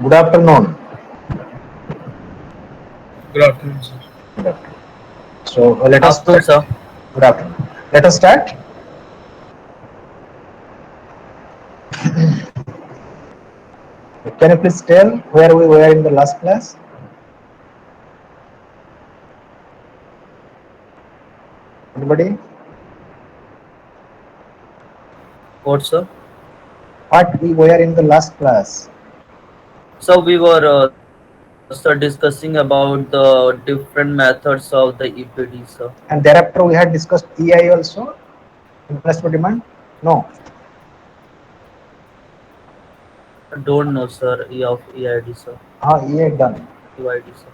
Good afternoon. Good afternoon, sir. Good afternoon. So let us Afternoon, start. sir. Good afternoon. Let us start. Can you please tell where we were in the last class? Anybody? What, sir? What we were in the last class? So we were sir discussing about the different methods of the EPD, sir. And thereafter we had discussed EI also, investment demand. No, Don't know, sir. E of EID, sir. EI done. EID, sir.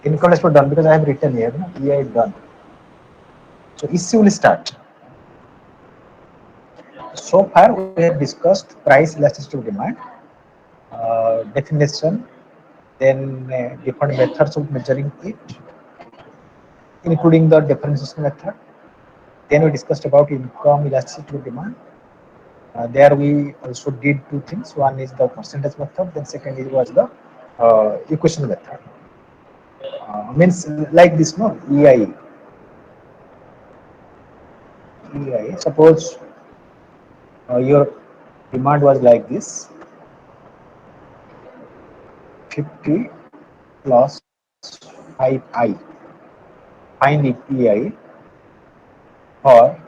Income investment done because I have written here. No? EI done. So issue will start. So far we have discussed price elasticity of demand, definition, then different methods of measuring it, including the differentiation method. Then we discussed about income elasticity of demand. There we also did two things. One is the percentage method, then second is was the equation method. Means like this, no? EI. Suppose your demand was like this: 50 plus 5i. Find EI or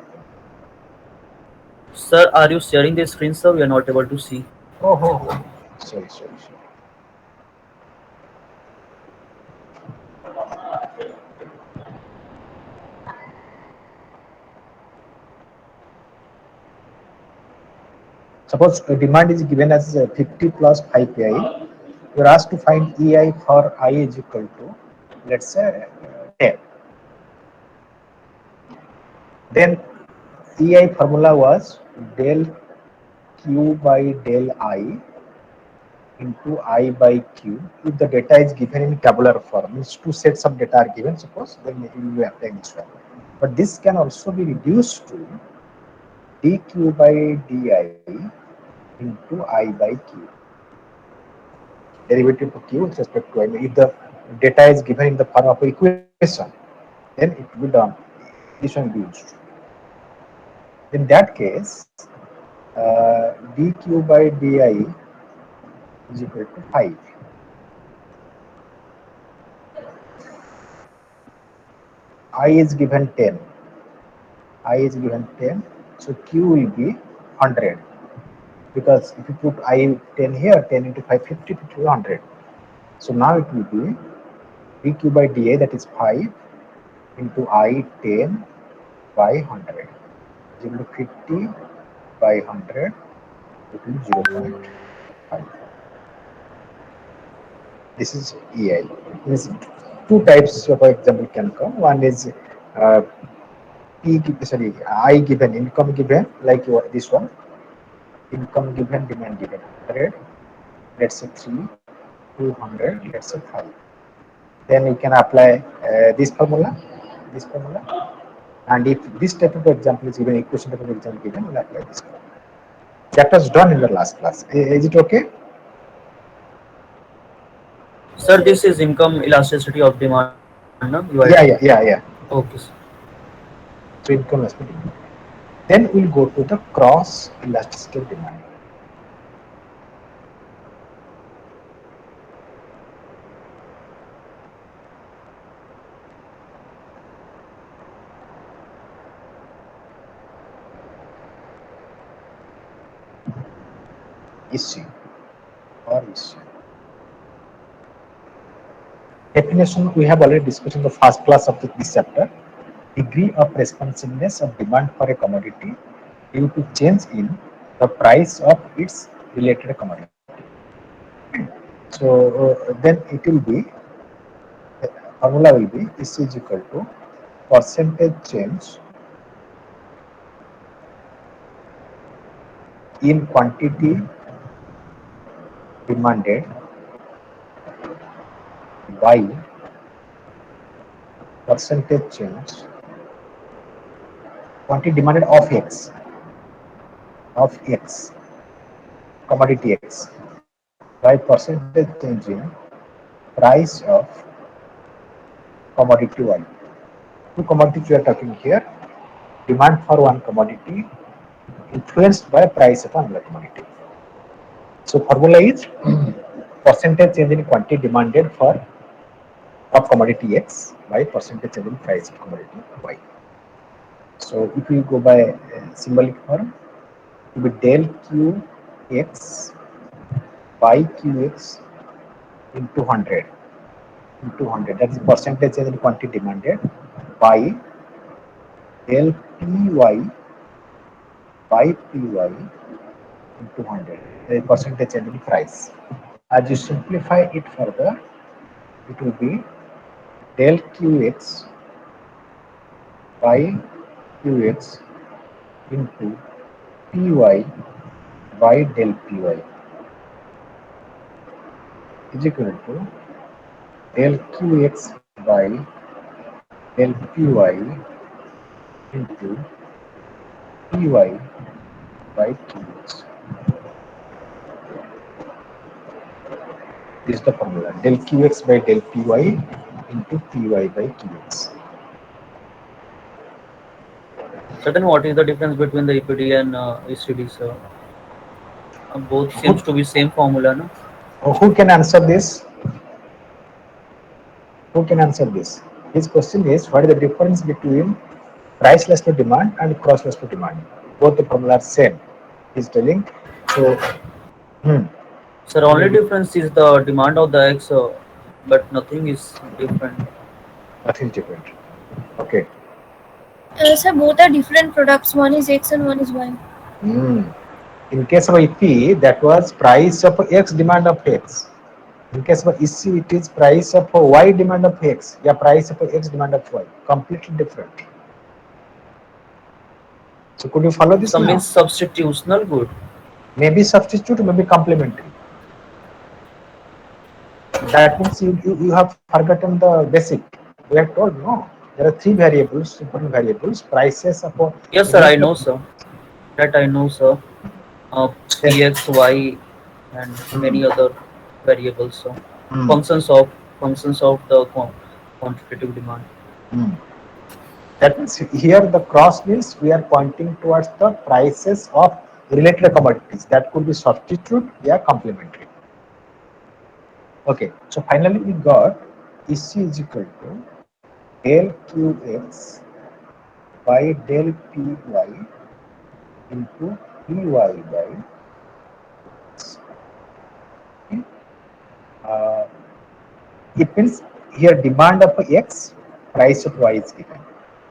Sir, are you sharing the screen, sir? We are not able to see. oh, sorry. Suppose a demand is given as 50 plus 5 pi. You are asked to find EI for I is equal to, let's say, 10. Then EI formula was del Q by del I into I by Q. If the data is given in tabular form, means two sets of data are given, suppose, then you will be applying this one. But this can also be reduced to dq by di into I by Q. Derivative of Q with respect to I. If the data is given in the form of equation, then it will be done. This one will be used. In that case, dq by di is equal to 5. I is given 10. I is given 10. So Q will be 100. Because if you put I 10 here, 10 into 5, 50, 50 100. So now it will be dq by dA, that is 5 into I 10 by 100 is equal to 50 by 100, it will be 0.5. This is EI. Means two types of example can come. One is uh, I given, income given, like this one, income given, demand given, 100, let's say 3, 200, let's say 5. Then you can apply this formula, and if this type of example is given, equation type of example given, we'll apply this formula. That was done in the last class. Is it okay? Sir, this is income elasticity of demand, no? You are telling. Yeah. Okay, sir. So income must be demand. Then we'll go to the cross elasticity of demand. Issue or issue. Definition we have already discussed in the first class of this chapter. Degree of responsiveness of demand for a commodity due to change in the price of its related commodity. So then it will be, the formula will be this is equal to percentage change in quantity demanded by percentage change quantity demanded of x commodity x by percentage change in price of commodity y. Two commodities we are talking here. Demand for one commodity influenced by price of another commodity. So formula is percentage change in quantity demanded for of commodity x by percentage change in price of commodity y. So if we go by symbolic form, it will be del qx by qx into 100 into 100. That is percentage change in quantity demanded by del py by py into 100. The percentage change in price. As you simplify it further, it will be del qx by qx into py by del py is equal to del qx by del py into py by qx. This is the formula, del qx by del py into py by qx. So then what is the difference between the EPD and ECD, sir? Both Who, seems to be same formula, no? who can answer this? Who can answer this? His question is, what is the difference between price less to demand and cross less to demand? Both the formula are same. He's telling. So, Sir, only difference is the demand of the X, but nothing is different. nothing different. Okay. Sir, both are different products. One is X and one is Y. Hmm. In case of EP, that was price of X, demand of X. In case of EC, it is price of Y, demand of X. Yeah, price of X, demand of Y. Completely different. So could you follow this So now? means substitutional good. Maybe substitute, maybe complementary. That means you have forgotten the basic. We have told no. There are three variables, important variables, prices of Yes, sir. I unit. know, sir. That I know, sir. Then, Px, y, and hmm, many other variables. So hmm, functions of functions of the quantitative demand. hmm. That means here the cross means we are pointing towards the prices of related commodities. That could be substitute, yeah, complementary. Okay, so finally we got EC is equal to del QX by del PY into PY by uh, it means here demand of X, price of Y is given.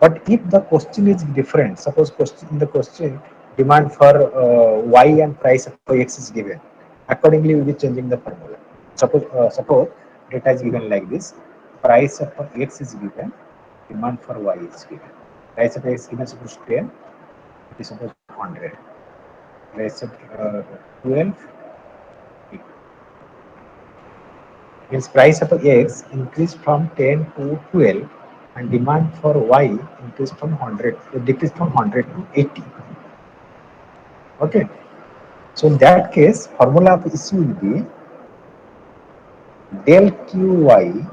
But if the question is different, suppose question in the question demand for Y and price of X is given, accordingly we will be changing the formula. Suppose data is given like this: price of X is given, demand for Y is given. Price of X given suppose 10, it is suppose 100. Price of 12, means price of X increased from 10 to 12 and demand for Y increased from 100, decreased from 100 to 80. Okay. So in that case, formula of issue will be del QY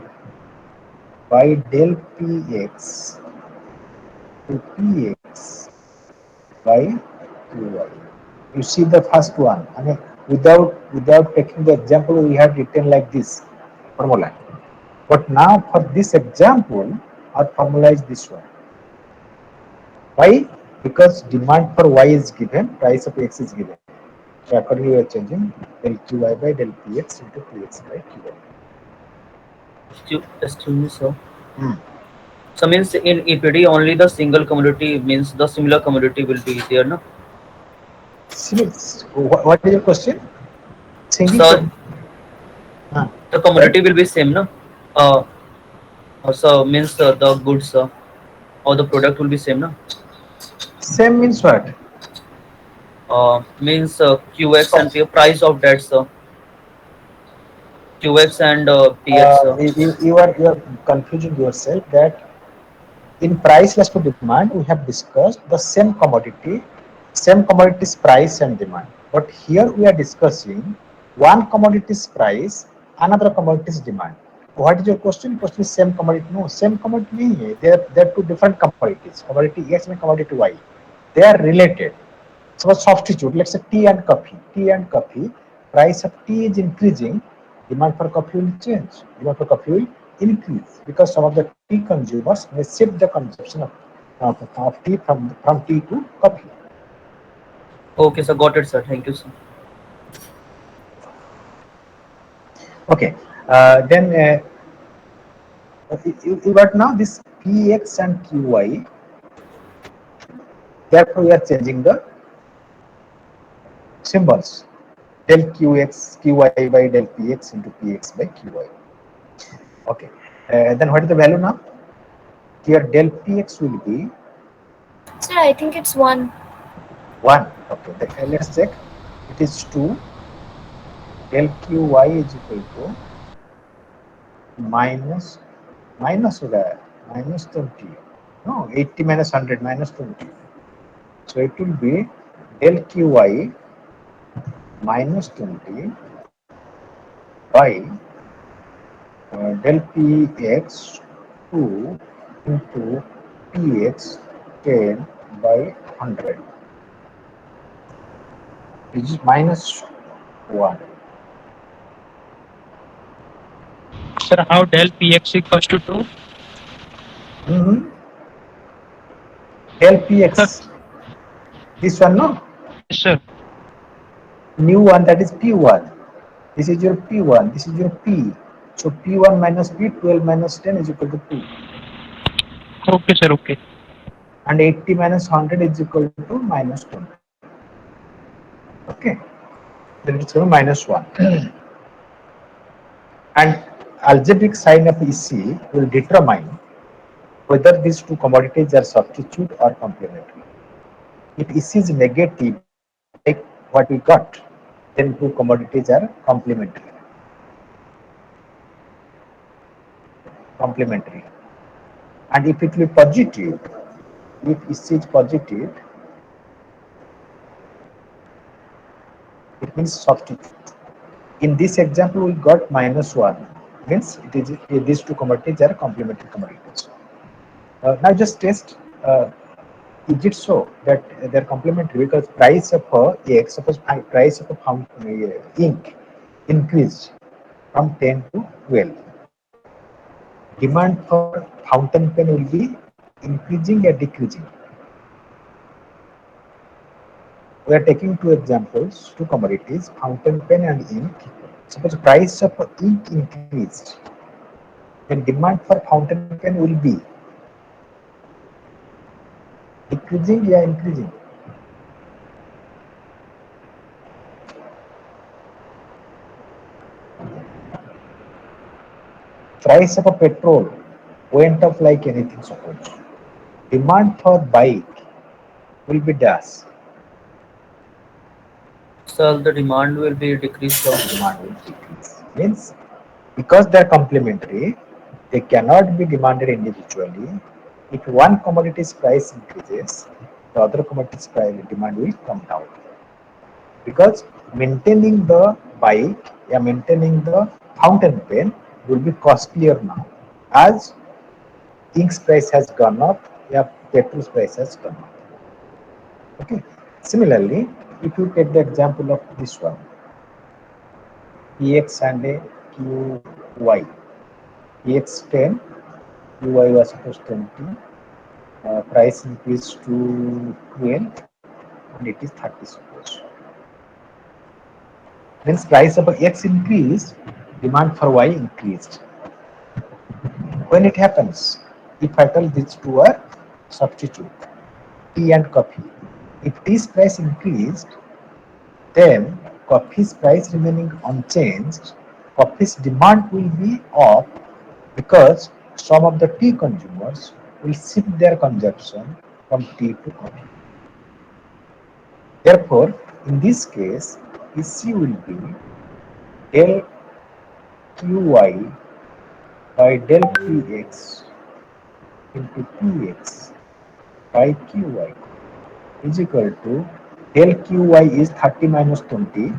by del PX to PX by QY. You see the first one. I mean, without taking the example, we have written like this formula. But now for this example, our formula is this one. Why? Because demand for Y is given, price of X is given. So accordingly, we are changing del QY by del PX into PX by QY. Excuse me, sir. Hmm. So means in EPD only the single commodity means the similar commodity will be there, no? What is your question? Single So the right? commodity will be same, no? Uh, so means the goods or the product will be same, no? Same means what? Means QX and P price of that, sir. QX and PX. You are confusing yourself that in price less to demand, we have discussed the same commodities price and demand. But here we are discussing one commodities price, another commodities demand. What is your question? Question is same commodity. No, same commodity nahi hai. They are two different commodities. Commodity X and commodity Y. They are related. So substitute. Let's say tea and coffee. Tea and coffee. Price of tea is increasing. Demand for coffee will change. Demand for coffee will increase because some of the tea consumers may shift the consumption of tea from tea to coffee. Okay, sir. Got it, sir. Thank you, sir. Okay. Then you got now this Px and Qy. Therefore, we are changing the symbols. Del Qx Qy by del Px into Px by Qy. Okay. Then what is the value now? Here del Px will be Sir, I think it's 1. 1. Okay. Let's check. It is 2. Del Qy is equal to minus where? Minus 20. No, 80 minus 100 minus 20. So it will be del Qy minus 20 by del Px 2 into Px 10 by 100, which is minus 1. Sir, how del Px equals to 2? Mm-hmm. Del Sir, Px, this one, no? yes, sir. New one, that is P1. This is your P1, this is your P. So P1 minus P, 12 minus 10 is equal to 2. Okay, sir, okay. And 80 minus 100 is equal to minus 20. Okay, then it's going to minus 1. And algebraic sign of EC will determine whether these two commodities are substitute or complementary. If EC is negative, like what we got, then two commodities are complementary. Complementary. And if it will be positive, if EC is positive, it means substitute. In this example, we got minus 1, means it is these two commodities are complementary commodities. Now just test, is it so that they are complementary? Because price of X, suppose price of ink increased from 10 to 12. Demand for fountain pen will be increasing or decreasing. We are taking two examples, two commodities, fountain pen and ink. Suppose price of ink increased, then demand for fountain pen will be decreasing or increasing. Price of a petrol went up like anything, suppose. Demand for bike will be dash. So the demand will be decreased from. Demand will decrease. Means because they are complementary, they cannot be demanded individually. If one commodity's price increases, the other commodity's price demand will come down. Because maintaining the bike, yeah, maintaining the fountain pen will be costlier now, as ink's price has gone up, yeah, petrol's price has gone up. Okay. Similarly, if you take the example of this one, PX and a QY. PX 10, QY was supposed 20. Price increased to 12 and it is 30 suppose. Means price of X increased, demand for Y increased. When it happens, if at all these two are substitute, tea and coffee. If tea's price increased, then coffee's price remaining unchanged, coffee's demand will be up because some of the tea consumers will shift their consumption from tea to coffee. Therefore, in this case, EC will be del QY by del PX into PX by QY is equal to del QY is 30 minus 20,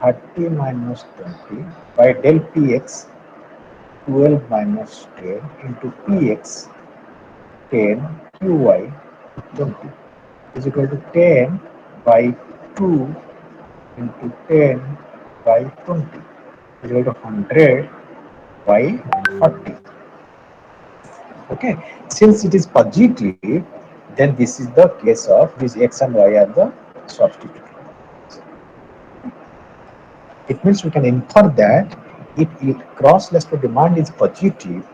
30 minus 20 by del PX 12 minus 10 into PX 10 QY 20 is equal to 10 by 2 into 10 by 20 is equal to 100 by 40. Okay, since it is positive, then this is the case of this X and Y are the substitute. It means we can infer that if cross Leicester demand is positive,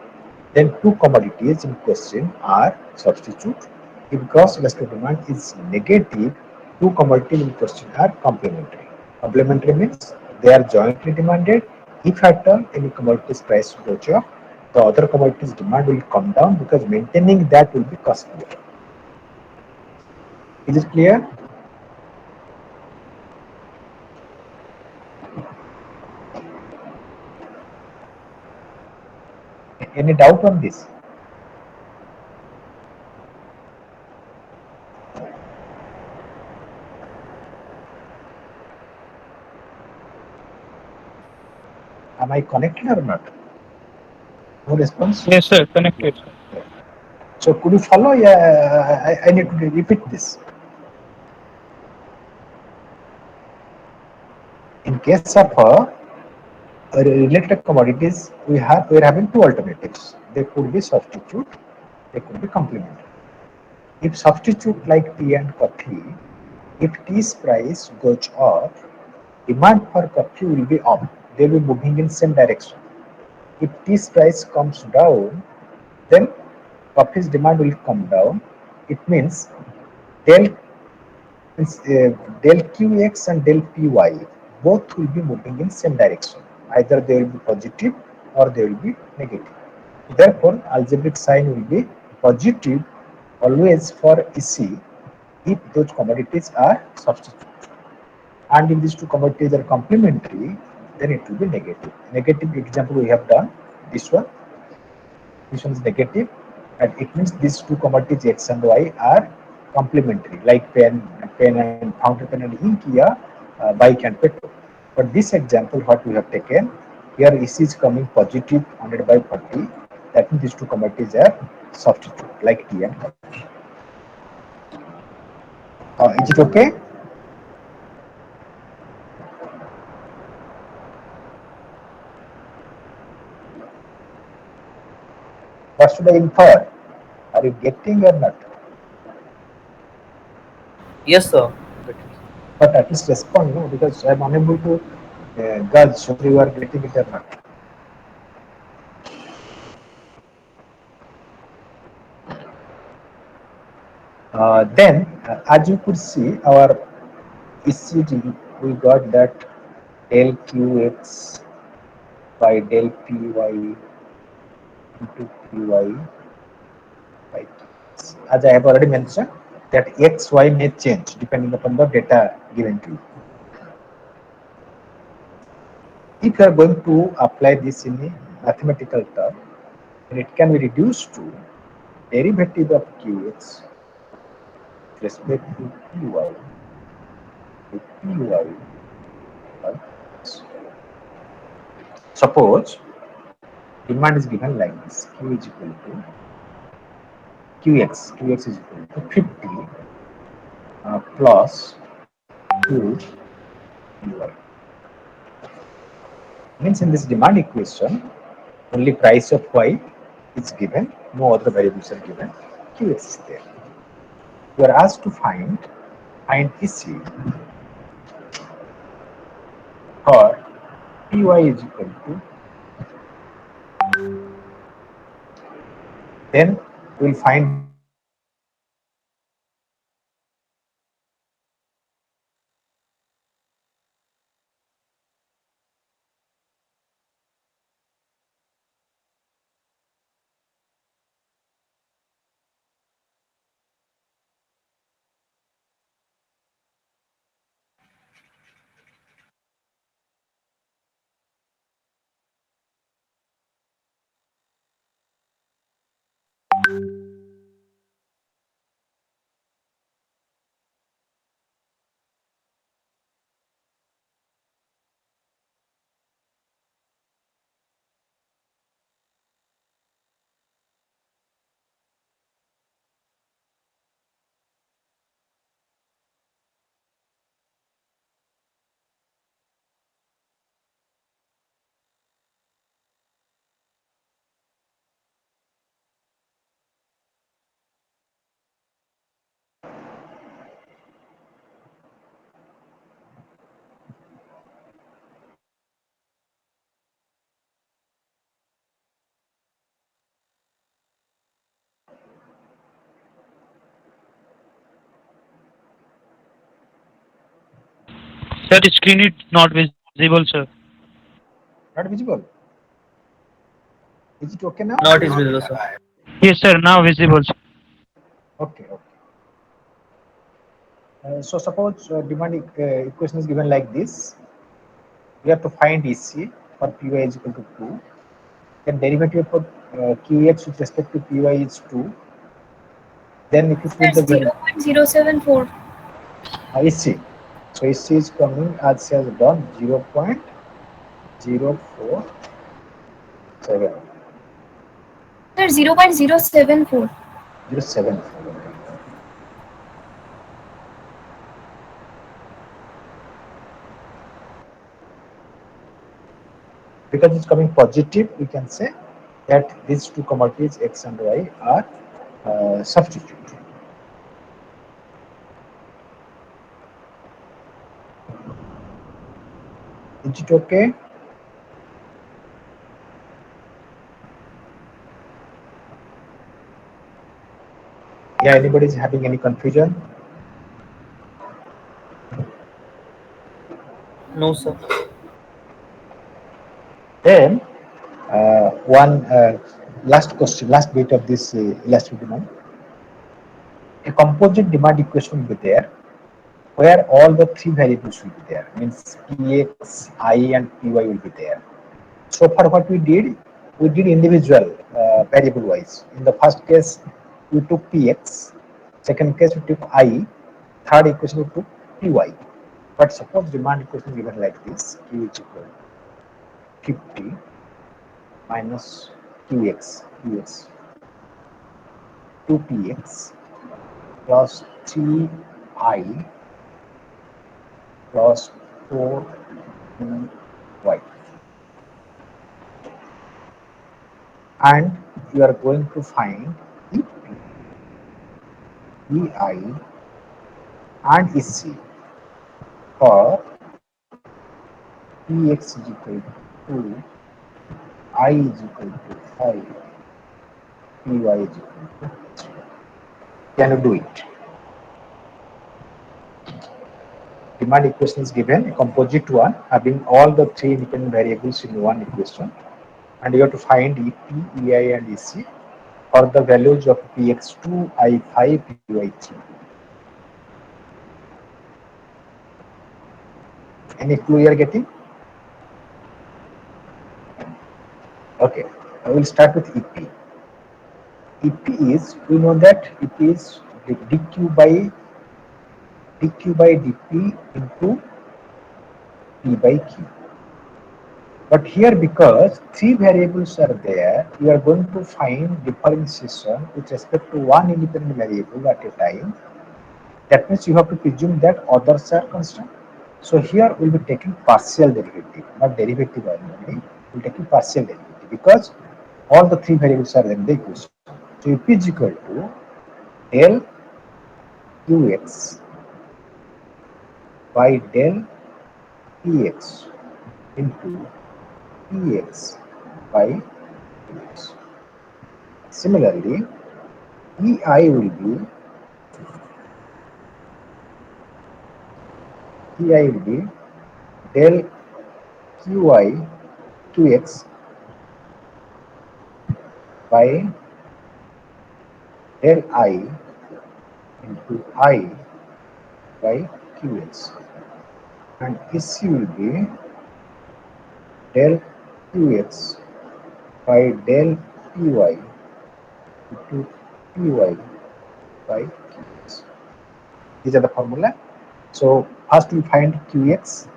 then two commodities in question are substitute. If gross Leicester demand is negative, two commodities in question are complementary. Complementary means they are jointly demanded. If at all any commodity's price goes up, the other commodity's demand will come down because maintaining that will be costlier. Is it clear? Any doubt on this? Am I connected or not? No response? Yes, sir. Connected. So could you follow? Yeah, I need to repeat this. In case of related commodities, we are having two alternatives. They could be substitute, they could be complementary. If substitute like tea and coffee, if tea's price goes up, demand for coffee will be up. They will be moving in same direction. If tea's price comes down, then coffee's demand will come down. It means del Means del Qx and del Py both will be moving in same direction. Either they will be positive or they will be negative. Therefore, algebraic sign will be positive always for EC if those commodities are substituted. And if these two commodities are complementary, then it will be negative. Negative example we have done, this one. This one is negative, and it means these two commodities X and Y are complementary, like pen and fountain pen and ink, yeah, bike and petrol. But this example, what we have taken, here EC is coming positive 100 by 40. That means these two commodities are substitute, like tea and coffee. Is it okay? What should I infer? Are you getting or not? Yes, sir. But at least respond, no, because I'm unable to gauge whether you are getting it or not. Then, as you could see, our ECG, we got that del Qx by del Py into Py by Qx. As I have already mentioned, that x, y may change depending upon the data given to you. If you are going to apply this in a mathematical term, then it can be reduced to derivative of Qx with respect to Py with Py by Qx. Suppose demand is given like this: Q is equal to Qx is equal to 50 plus 2 Py. Means in this demand equation, only price of Y is given, no other variables are given. Qx is there. You are asked to find EC for Py is equal to, then we will find Sir, screen is not visible, sir. not visible. Is it okay now? Not is visible, sir. Yes, sir. Now visible, sir. Okay, okay. So suppose demand equation is given like this. We have to find EC for Py is equal to 2. Then derivative for Qx with respect to Py is 2. Then if you put That's the given 0.074. EC, so EC is coming as has done 0.047. Sir, 0.074. 07. Because it's coming positive, we can say that these two commodities X and Y are substitute. Is it okay? Yeah, anybody is having any confusion? No, sir. Then one last question, last bit of this illustrative demand. A composite demand equation will be there where all the three variables will be there. Means px, I, and py will be there. So far, what we did individual variable wise. In the first case, we took px. Second case, we took I. Third equation, we took py. But suppose demand equation given like this: q is equal to 50 minus qx 2px plus 3i plus 4y, and you are going to find EP, EI, and EC for Px is equal to 2, I is equal to 5, Py is equal to 3. Can you do it? Demand equation is given, a composite one, having all the three independent variables in one equation, and you have to find EP, EI, and EC for the values of Px2, I5, Py3. Any clue you are getting? Okay, I will start with EP. EP is, we know that EP is dq by dp into p by q. But here, because three variables are there, you are going to find differentiation with respect to one independent variable at a time. That means you have to presume that others are constant. So here we will be taking partial derivative, not derivative only. We will taking partial derivative because all the three variables are in the equation. So if is equal to del qx by del px into px by qx. Similarly, ei will be del qx by del I into I by qx, and EC will be del qx by del py into py by qx. These are the formula. So first we find qx.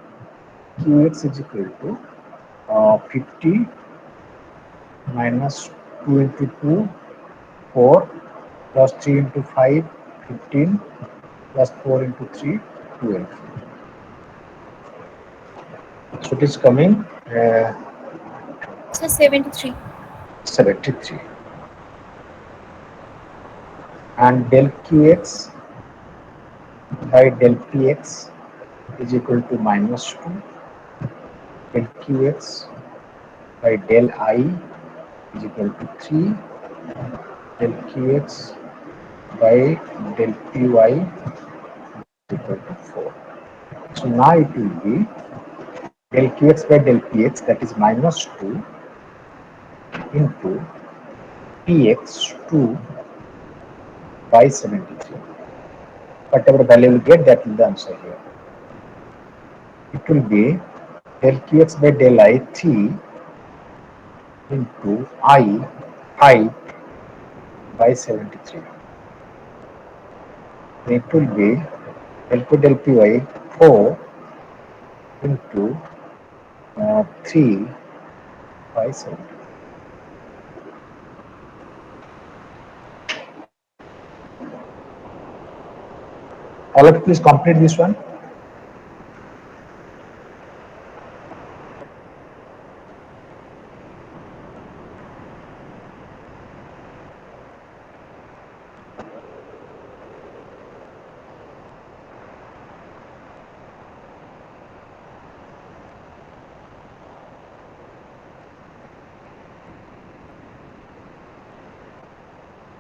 Qx is equal to 50 minus 2 into 2, 4, plus 3 into 5, 15, plus 4 into 3, 12. So it is coming So 73. 73. And del qx by del px is equal to minus 2. Del qx by del I is equal to 3. Del qx by del py is equal to 4. So now it will be del qx by del px, that is minus 2 into px 2 by 73. Whatever value we get, that will be the answer here. It will be del qx by del I 3 into I 5 by 73. It will be del p del py 4 into 3 by 73. All of you please complete this one.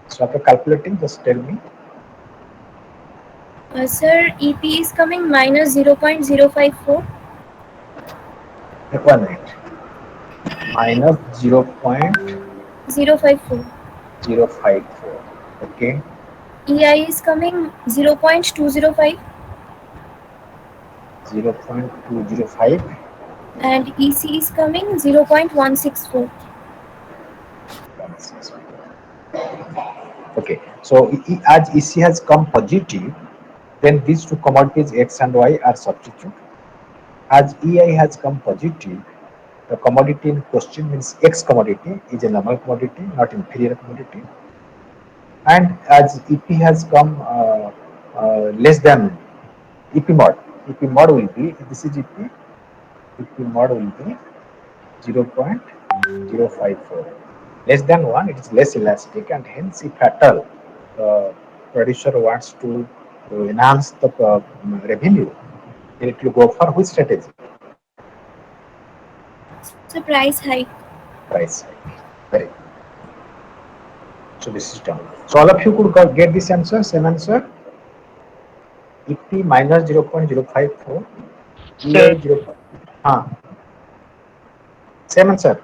So after calculating, just tell me. Sir, EP is coming minus 0.054. 1 minute. Minus 0.054. 0.054. Okay. EI is coming 0.205 0.205. and EC is coming 0.164. Okay. So as EC has come positive, then these two commodities X and Y are substitute. As EI has come positive, the commodity in question means X commodity is a normal commodity, not inferior commodity. And as EP has come less than EP mod will be, this is EP mod will be 0.054. Less than 1, it is less elastic, and hence if at all the producer wants to enhance the revenue, then it will go for which strategy? So price hike. Price hike. Very good. So this is done. So all of you could get this answer, same answer. EP minus 0.054, Sir, EI 0. Same answer.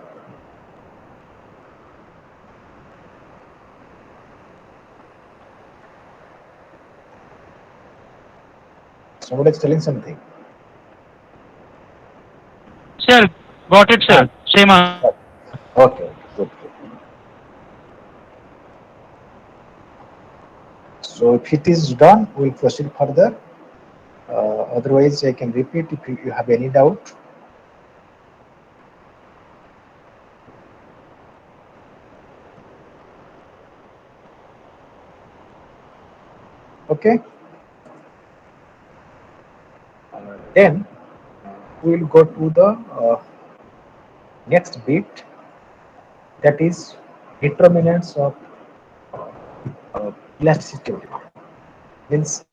Somebody is telling something. sir, got it, sir. Same answer. Okay, good. So if it is done, we'll proceed further. Otherwise, I can repeat if you have any doubt. Okay. Then we will go to the next bit, that is determinants of elasticity of demand. Means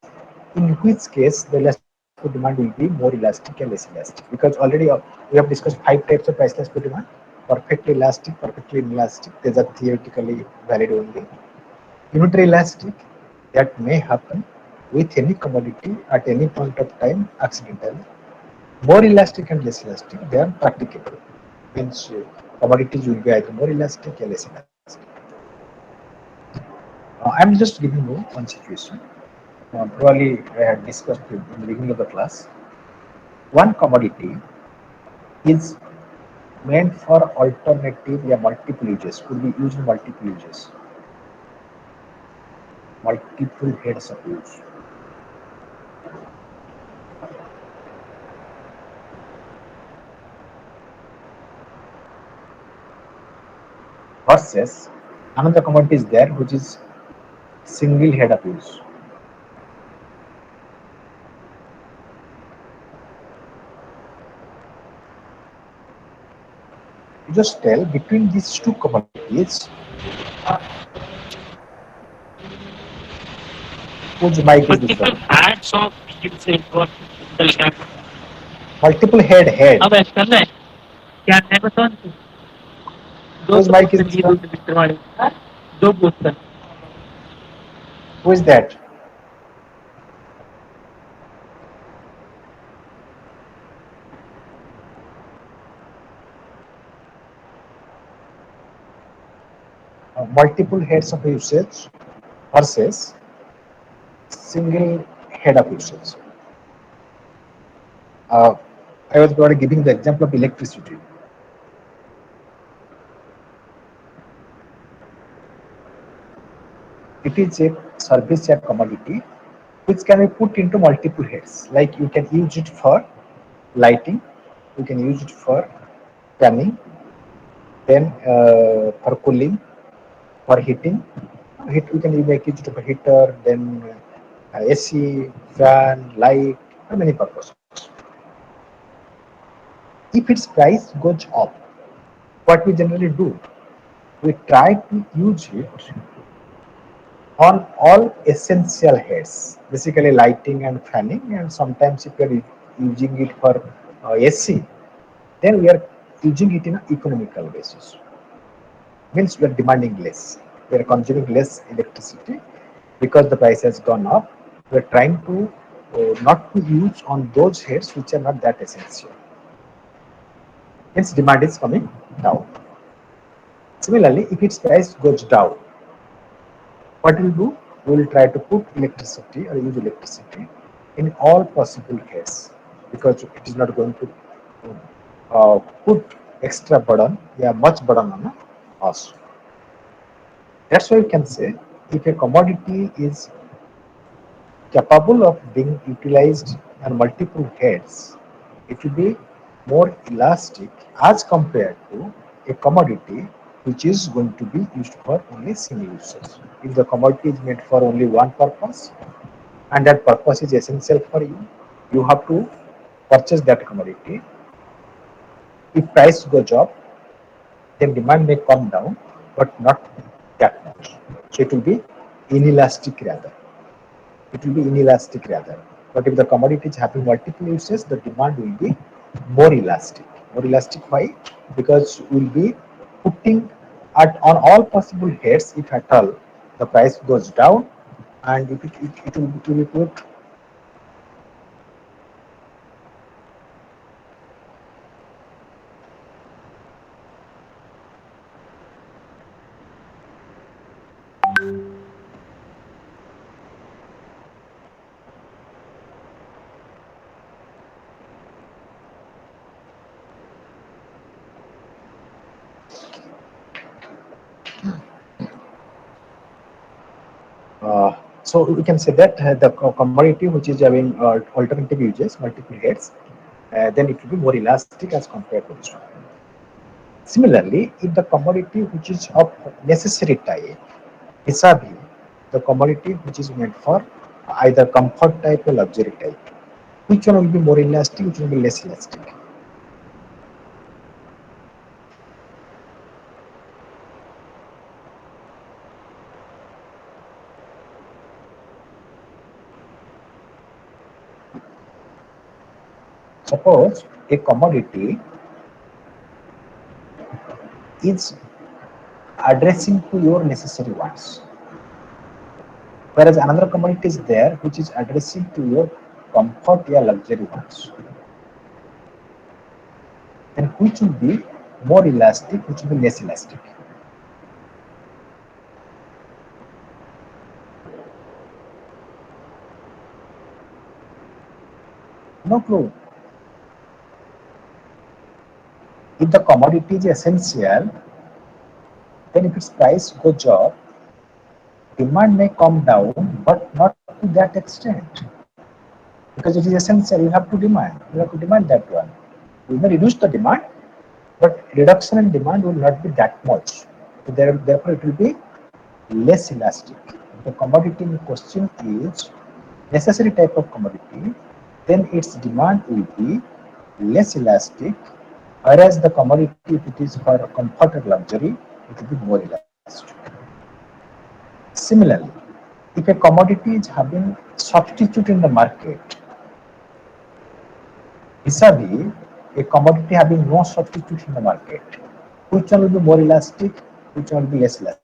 in which case the elasticity of demand will be more elastic and less elastic, because already we have discussed 5 types of price elasticity demand: perfectly elastic, perfectly inelastic. These are theoretically valid only. Unitary elastic, that may happen with any commodity at any point of time accidentally. More elastic and less elastic, they are practicable. Means commodities will be either more elastic or less elastic. I'm just giving you one situation. Probably I had discussed in the beginning of the class. One commodity is meant for alternative, multiple uses, could be used in multiple uses, multiple heads of use. Versus another commodity is there which is single head of use. You just tell between these two commodities whose mic is this Multiple one? ads of usage or Multiple head. अब ऐसा करना है क्या Amazon दो Whose mic is this लिए one? दो मित्र वाले दो बोतल Who is that? Multiple heads of usage versus single head of usage. I was already giving the example of electricity. It is a service or commodity which can be put into multiple heads. Like you can use it for lighting, you can use it for fanning, then for cooling, for heating. We can make it for heater, then AC, fan, light, for many purposes. If its price goes up, what we generally do, we try to use it on all essential heads, basically lighting and fanning, and sometimes if we are using it for AC, then we are using it in an economical basis. Means we are demanding less, we are consuming less electricity because the price has gone up. We are trying to not to use on those heads which are not that essential. its demand is coming down. Similarly, if its price goes down, what we'll do? We will try to put electricity or use electricity in all possible cases because it is not going to put extra burden, much burden on us. That's why we can say if a commodity is capable of being utilized on multiple heads, it will be more elastic as compared to a commodity which is going to be used for only single usage. If the commodity is made for only one purpose and that purpose is essential for you, you have to purchase that commodity. If price goes up, then demand may come down, but not that much. So it will be inelastic rather. It will be inelastic rather. But if the commodity is having multiple uses, the demand will be more elastic. More elastic why? Because we'll be putting on all possible heads, if at all the price goes down, and if it will be put so we can say that the commodity which is having alternative uses, multiple heads, then it will be more elastic as compared to this one. Similarly, if the commodity which is of necessary type, vis-a-vis the commodity which is meant for either comfort type or luxury type, which one will be more elastic, which will be less elastic? Suppose a commodity is addressing to your necessary wants, whereas another commodity is there which is addressing to your comfort or luxury wants. Then which will be more elastic, which will be less elastic? No clue. If the commodity is essential, then if its price goes up, demand may come down, but not to that extent. Because it is essential, you have to demand. You have to demand that one. You may reduce the demand, but reduction in demand will not be that much. So therefore, it will be less elastic. If the commodity in question is necessary type of commodity, then its demand will be less elastic, whereas the commodity, if it is for comfort or luxury, it will be more elastic. Similarly, if a commodity is having substitute in the market, vis-a-vis a commodity having no substitute in the market, which one will be more elastic, which one will be less elastic?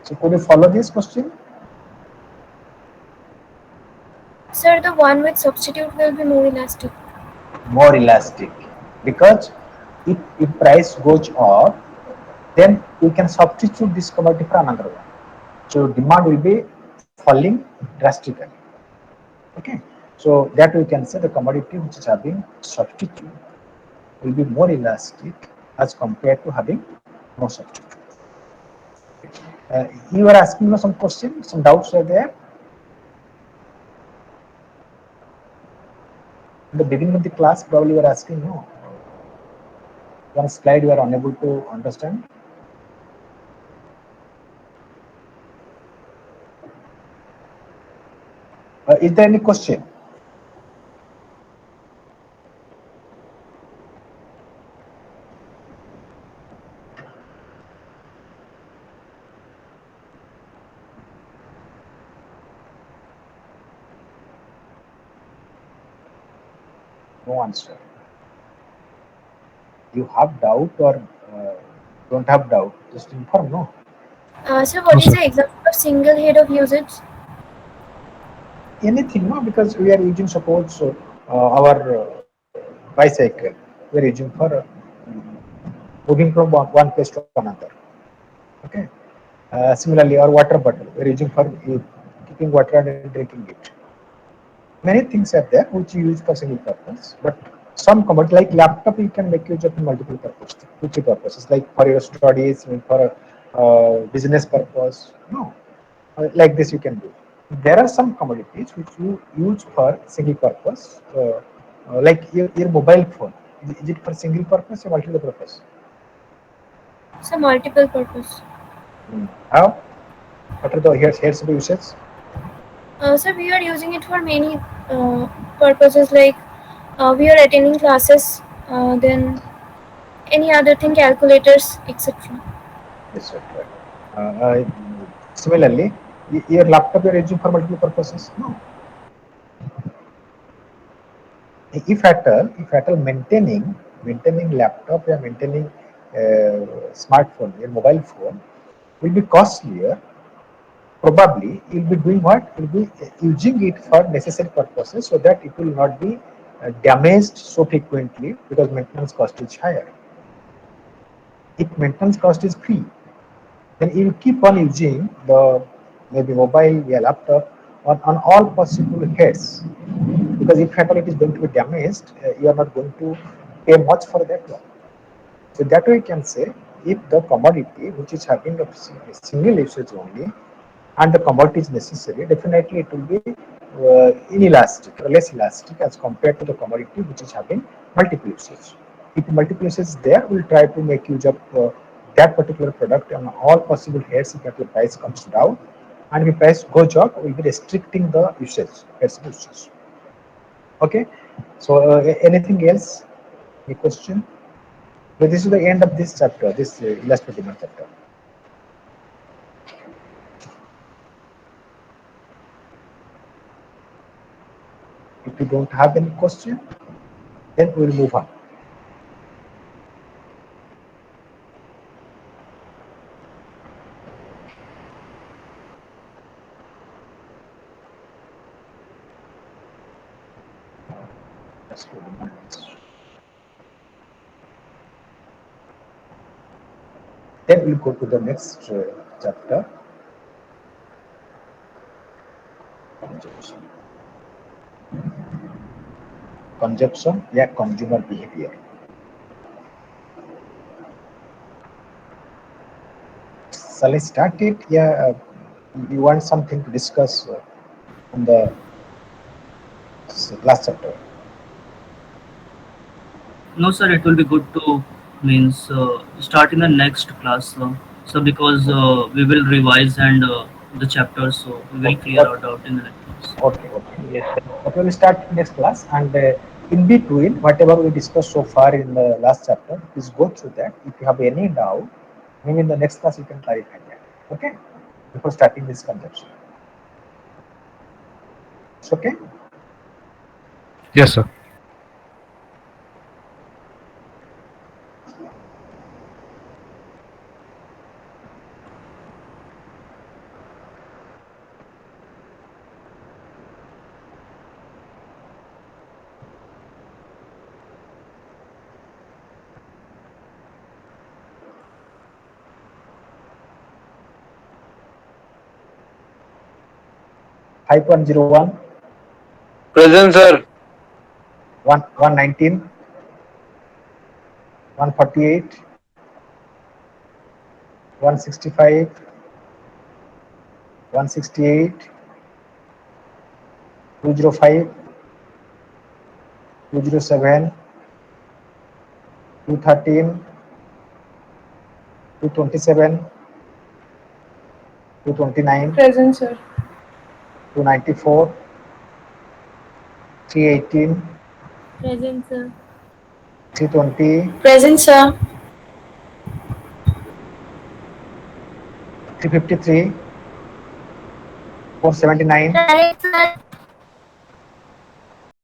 So could you follow this question? Sir, the one with substitute will be more elastic. More elastic, because if price goes up, then we can substitute this commodity for another one. So demand will be falling drastically. Okay, so that we can say the commodity which is having substitute will be more elastic as compared to having no substitute. You are asking me some questions, some doubts are there. In the beginning of the class, probably you are asking, no, one slide you are unable to understand. Is there any question? No answer. You have doubt or don't have doubt? Just inform, no? Sir, what is the example of single head of usage? anything, no, because we are using, suppose, our bicycle, we are using for moving from one place to another. Okay. Similarly, our water bottle, we are using for keeping water and drinking it. Many things are there which you use for single purpose, but some commodity like laptop you can make use of in multiple purpose, two three purposes, like for your studies, for business purpose. No, like this you can do. There are some commodities which you use for single purpose, like your mobile phone. Is it for single purpose or multiple purpose? So multiple purpose. How? What are the here's the uses? So we are using it for many purposes, like we are attending classes, then any other thing, calculators, etc. Yes, sir. Correct. Similarly, your laptop you are using for multiple purposes. No. If at all maintaining laptop or maintaining smartphone, your mobile phone will be costlier. Probably you'll be doing what? You'll be using it for necessary purposes so that it will not be damaged so frequently because maintenance cost is higher. If maintenance cost is free, then you keep on using the maybe mobile, yeah, laptop on all possible heads, because if at all it is going to be damaged, you are not going to pay much for that one. So that way you can say, if the commodity which is having a single usage only and the commodity is necessary, definitely it will be inelastic or less elastic as compared to the commodity which is having multiple usage. If multiple usage is there, we'll try to make use of that particular product on all possible heads if the price comes down, and if price goes up, we'll be restricting the usage, heads usage. Okay, so anything else? Any question? So this is the end of this chapter, this illustrative chapter. If you don't have any question, then we will move on. Then we'll go to the next chapter. Consumption, yeah, consumer behavior. Shall I start it? Yeah, you want something to discuss in the last chapter? No, sir, it will be good to means start in the next class. So because we will revise and the chapters, so we will clear our doubt in the next class. Okay, okay. Yes, sir. Okay, we'll start next class, and in between, whatever we discussed so far in the last chapter, please go through that. If you have any doubt, maybe in the next class you can clarify that. Okay, before starting this conception. It's okay. Yes, sir. 5101, Present, sir. 119, 148, 165, 168, 205, 207, 213, 227, 229, Present, sir. 294, 318, Present, sir. 320, Present, sir. 353, 479, Right, sir.